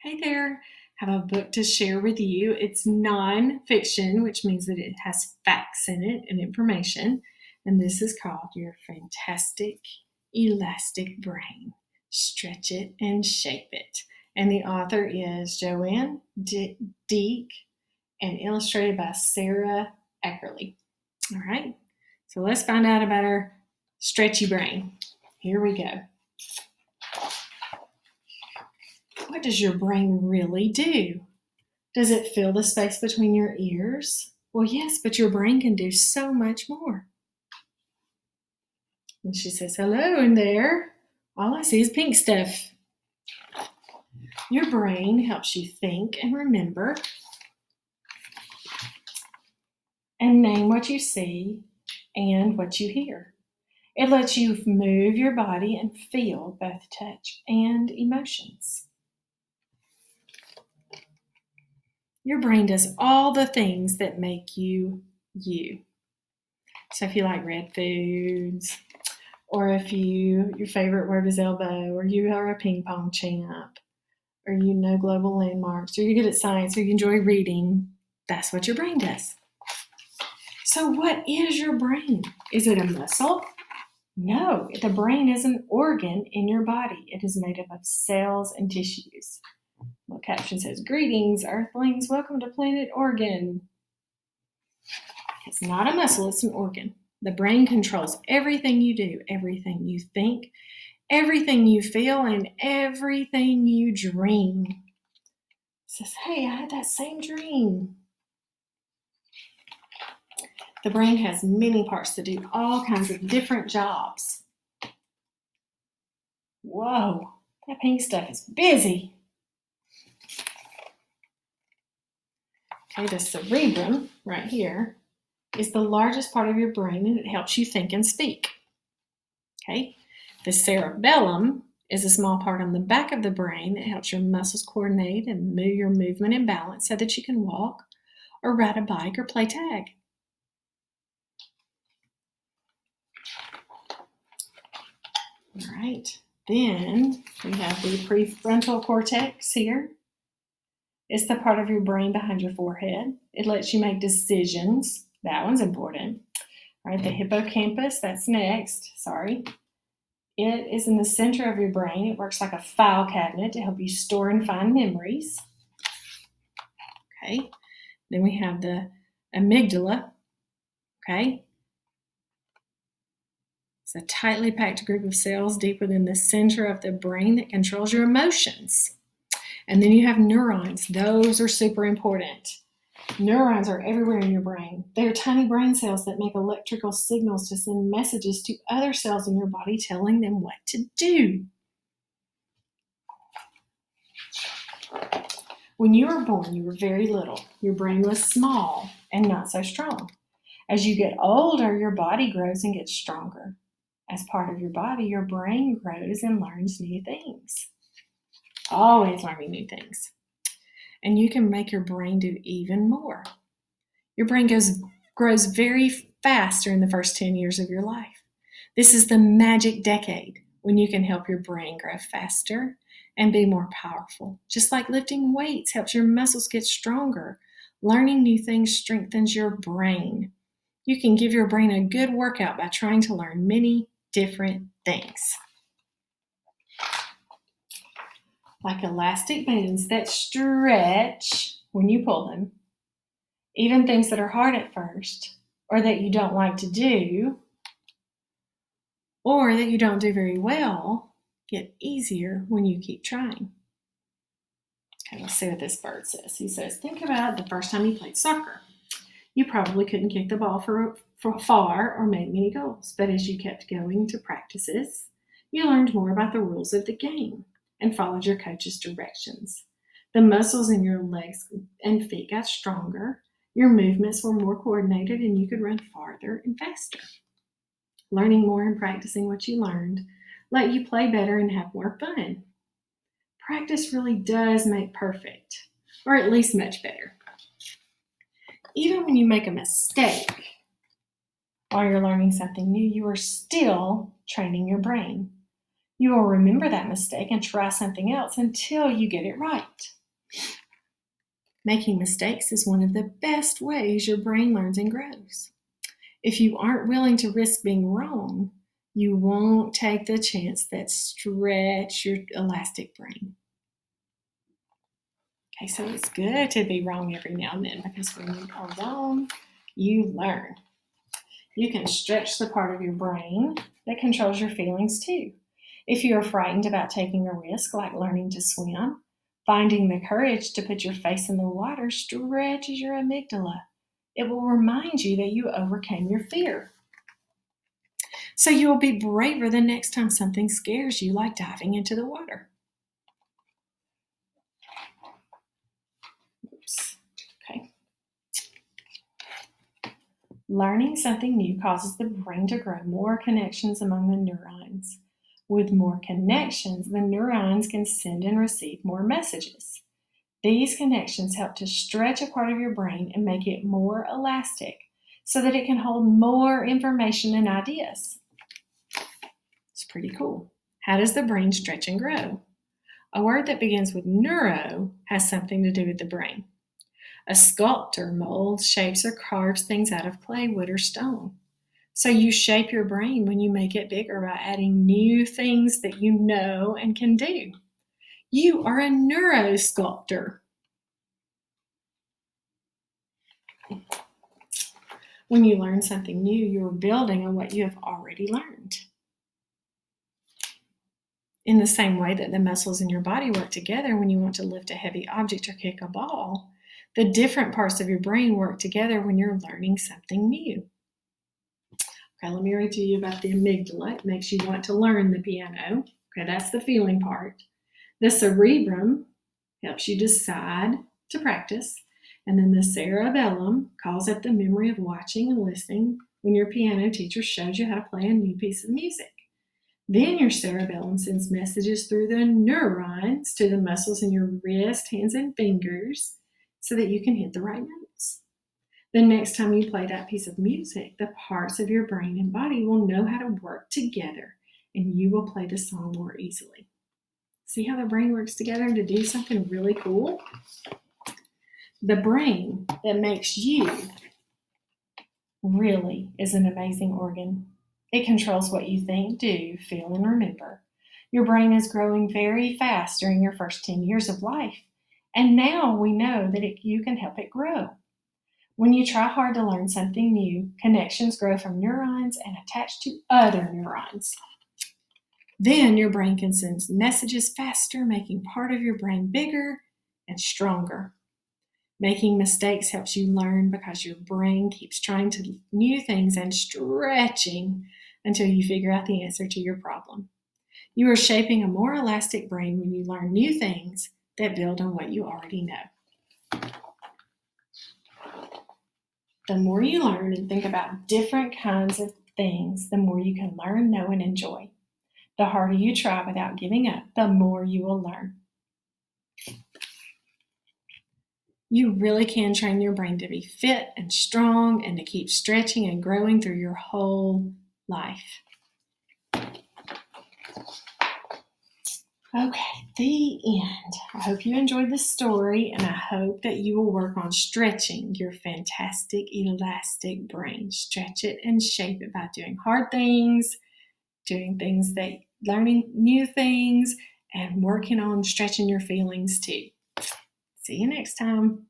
Hey there, I have a book to share with you. It's non-fiction, which means that it has facts in it and information. And this is called Your Fantastic Elastic Brain. Stretch it and shape it. And the author is Joanne Deek and illustrated by Sarah Eckerly. All right, so let's find out about our stretchy brain. Here we go. What does your brain really do? Does it fill the space between your ears? Well, yes, but your brain can do so much more. And she says, hello in there. All I see is pink stuff. Your brain helps you think and remember and name what you see and what you hear. It lets you move your body and feel both touch and emotions. Your brain does all the things that make you you. So if you like red foods, or if your favorite word is elbow, or you are a ping pong champ, or you know global landmarks, or you're good at science, or you enjoy reading, that's what your brain does. So what is your brain? Is it a muscle? No, the brain is an organ in your body. It is made up of cells and tissues. The caption says, greetings, Earthlings, welcome to Planet Organ. It's not a muscle, it's an organ. The brain controls everything you do, everything you think, everything you feel, and everything you dream. It says, hey, I had that same dream. The brain has many parts to do all kinds of different jobs. Whoa, that pink stuff is busy. Okay, the cerebrum right here is the largest part of your brain, and it helps you think and speak. Okay, the cerebellum is a small part on the back of the brain that helps your muscles coordinate and move your movement and balance so that you can walk or ride a bike or play tag. All right, then we have the prefrontal cortex here. It's the part of your brain behind your forehead. It lets you make decisions. That one's important. All right, the hippocampus, that's next. Sorry. It is in the center of your brain. It works like a file cabinet to help you store and find memories. Okay, then we have the amygdala. Okay, it's a tightly packed group of cells deep within the center of the brain that controls your emotions. And then you have neurons. Those are super important. Neurons are everywhere in your brain. They are tiny brain cells that make electrical signals to send messages to other cells in your body telling them what to do. When you were born, you were very little. Your brain was small and not so strong. As you get older, your body grows and gets stronger. As part of your body, your brain grows and learns new things. Always learning new things. And you can make your brain do even more. Your brain grows very fast during the first 10 years of your life. This is the magic decade when you can help your brain grow faster and be more powerful. Just like lifting weights helps your muscles get stronger, learning new things strengthens your brain. You can give your brain a good workout by trying to learn many different things. Like elastic bands that stretch when you pull them. Even things that are hard at first, or that you don't like to do, or that you don't do very well, get easier when you keep trying. Okay, let's see what this bird says. He says, think about the first time you played soccer. You probably couldn't kick the ball for far or make many goals, but as you kept going to practices, you learned more about the rules of the game and followed your coach's directions. The muscles in your legs and feet got stronger, your movements were more coordinated, and you could run farther and faster. Learning more and practicing what you learned let you play better and have more fun. Practice really does make perfect, or at least much better. Even when you make a mistake while you're learning something new, you are still training your brain. You will remember that mistake and try something else until you get it right. Making mistakes is one of the best ways your brain learns and grows. If you aren't willing to risk being wrong, you won't take the chance that stretch your elastic brain. Okay, so it's good to be wrong every now and then, because when you are wrong, you learn. You can stretch the part of your brain that controls your feelings too. If you are frightened about taking a risk, like learning to swim, finding the courage to put your face in the water stretches your amygdala. It will remind you that you overcame your fear. So you will be braver the next time something scares you, like diving into the water. Oops. Okay. Learning something new causes the brain to grow more connections among the neurons. With more connections, the neurons can send and receive more messages. These connections help to stretch a part of your brain and make it more elastic so that it can hold more information and ideas. It's pretty cool. How does the brain stretch and grow? A word that begins with neuro has something to do with the brain. A sculptor molds, shapes, or carves things out of clay, wood, or stone. So you shape your brain when you make it bigger by adding new things that you know and can do. You are a neurosculptor. When you learn something new, you're building on what you have already learned. In the same way that the muscles in your body work together when you want to lift a heavy object or kick a ball, the different parts of your brain work together when you're learning something new. Okay, let me read to you about the amygdala. It makes you want to learn the piano. Okay, that's the feeling part. The cerebrum helps you decide to practice. And then the cerebellum calls up the memory of watching and listening when your piano teacher shows you how to play a new piece of music. Then your cerebellum sends messages through the neurons to the muscles in your wrist, hands, and fingers so that you can hit the right notes. The next time you play that piece of music, the parts of your brain and body will know how to work together, and you will play the song more easily. See how the brain works together to do something really cool? The brain that makes you really is an amazing organ. It controls what you think, do, feel, and remember. Your brain is growing very fast during your first 10 years of life, and now we know that you can help it grow. When you try hard to learn something new, connections grow from neurons and attach to other neurons. Then your brain can send messages faster, making part of your brain bigger and stronger. Making mistakes helps you learn because your brain keeps trying new things and stretching until you figure out the answer to your problem. You are shaping a more elastic brain when you learn new things that build on what you already know. The more you learn and think about different kinds of things, the more you can learn, know, and enjoy. The harder you try without giving up, the more you will learn. You really can train your brain to be fit and strong and to keep stretching and growing through your whole life. Okay, the end. I hope you enjoyed this story, and I hope that you will work on stretching your fantastic, elastic brain. Stretch it and shape it by doing hard things, learning new things, and working on stretching your feelings too. See you next time.